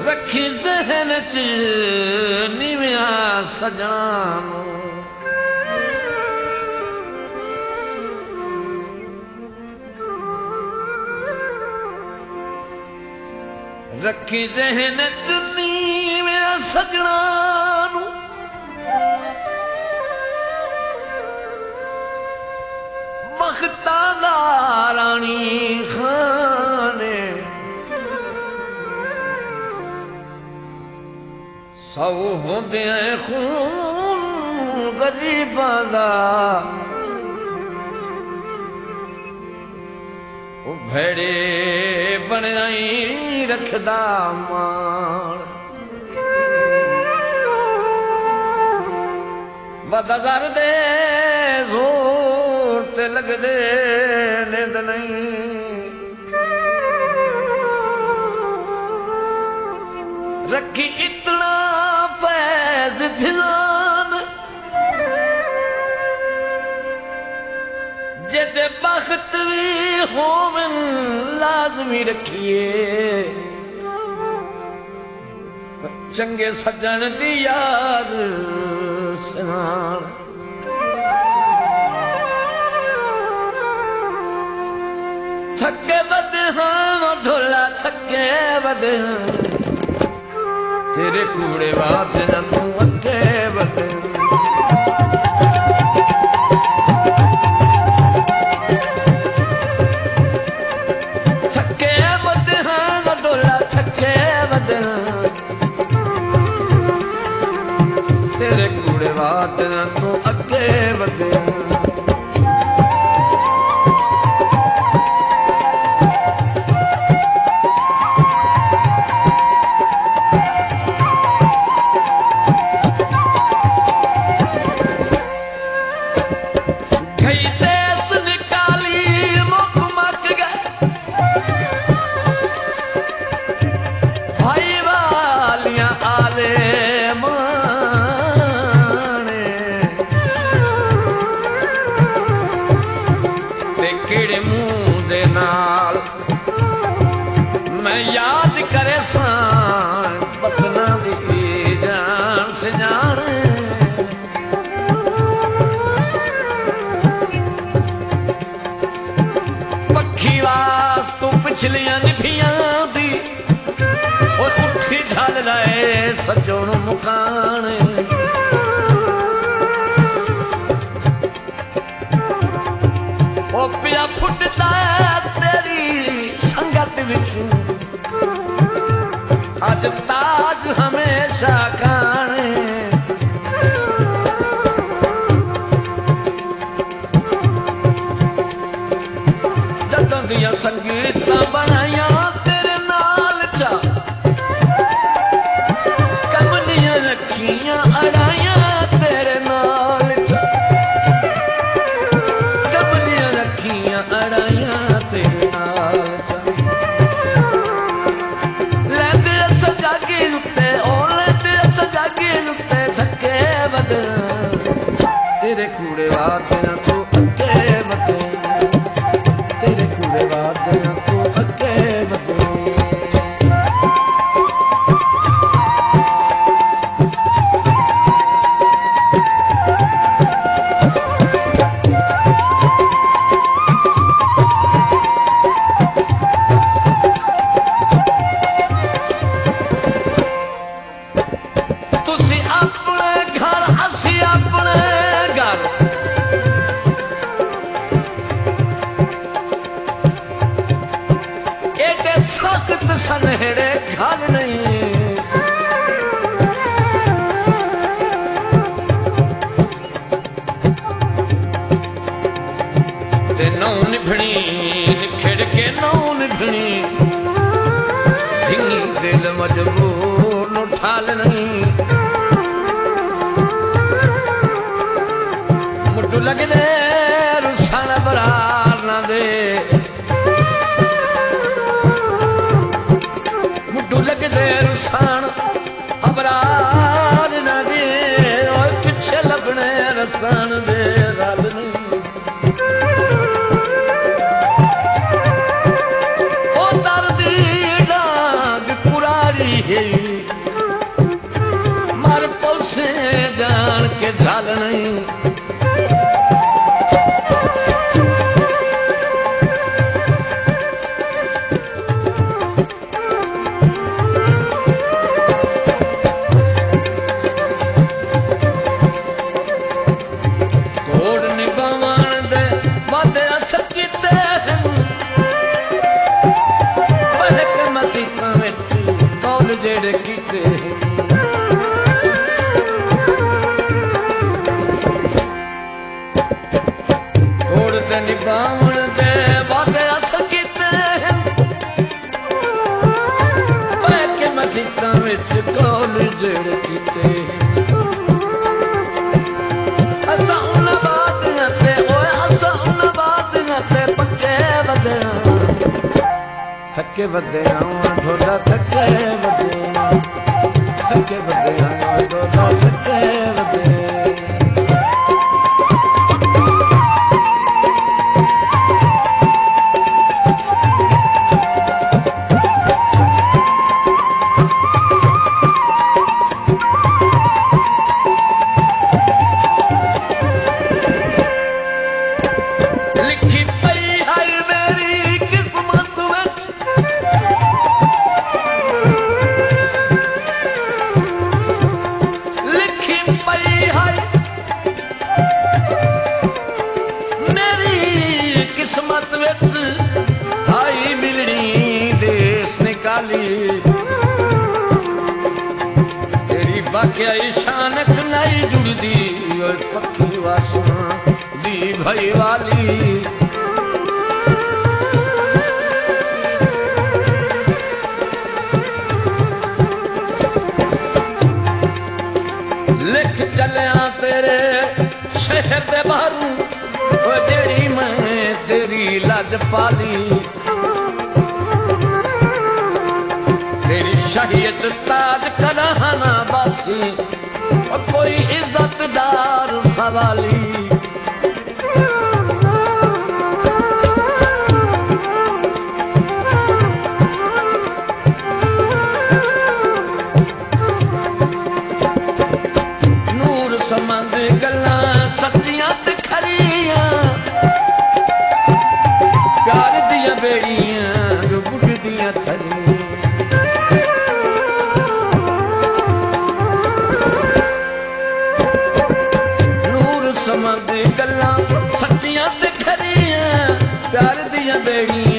रखी ज़हन च नीविया सजना रखी ज़हन च नीविया सजना बख्तां दा राणी खाने सौ होंदे खून गरीबां दा ओ भेड़े बनाई रखदा मान वदगर दे जोर ते लगदे नींद नहीं रखी इतना फैज ध्यान जेदे बख्त भी होवन लाजमी रखिए चंगे सज्जन दी यार सनान थके बदे हाँ ढोला थके बदे तेरे कूड़े बात न तू अगे बदे थके बदे हाँ ढोला थके बदे तेरे कूड़े बात न तू अगे बदे पिछलियां निभियां दी और उठी ढल रहे सजोण मुकान ओ पिया फुटदा तेरी संगत विचू अज ताज हमेशा काने जदों दियां संगीत बनाया तेरे नाल चा कमलियां रखियां अड़ाइया तेरे नाल चा कमलियां रखियां अड़ाइया तेरे नाल चा लैंदे सजागे उत्ते ओ लैंदे सजागे उत्ते थके बदे तेरे कूड़े बात न तू अगे बदे तेरे कूड़े बात न तू अगे बदे तुसी अपने घर असी अपने घर एडे सख्त सनहेड़े घर नहीं ते नौ निभनी निखेड़ के नौ निभनी धिंगी दिल मजबूर नु ठाल नहीं मुड्डू लगदे रुसान बरार ना दे मुड्डू लगदे रुसान अबरार ना दे और पिछे लगने रसान दे रल नहीं थके बदे आवां ढोला थके बदे थके बदे आवां ढोला थके बदे तेरी बाकिया शान च नहीं जुड़दी और पक्की वासना दी भई वाली लिख चलिया तेरे शहर दे बाहरों जेड़ी मैं तेरी लज पाली शहीद ताज कराना बासी और कोई इज्जतदार सवाली नूर समंद गल्ला सच्चियां ते खरियां प्यार दियां बेड़ियां जो बुझदियां थरियां गल्लां सच्चियां ते खरियां प्यार दियां बेड़ियां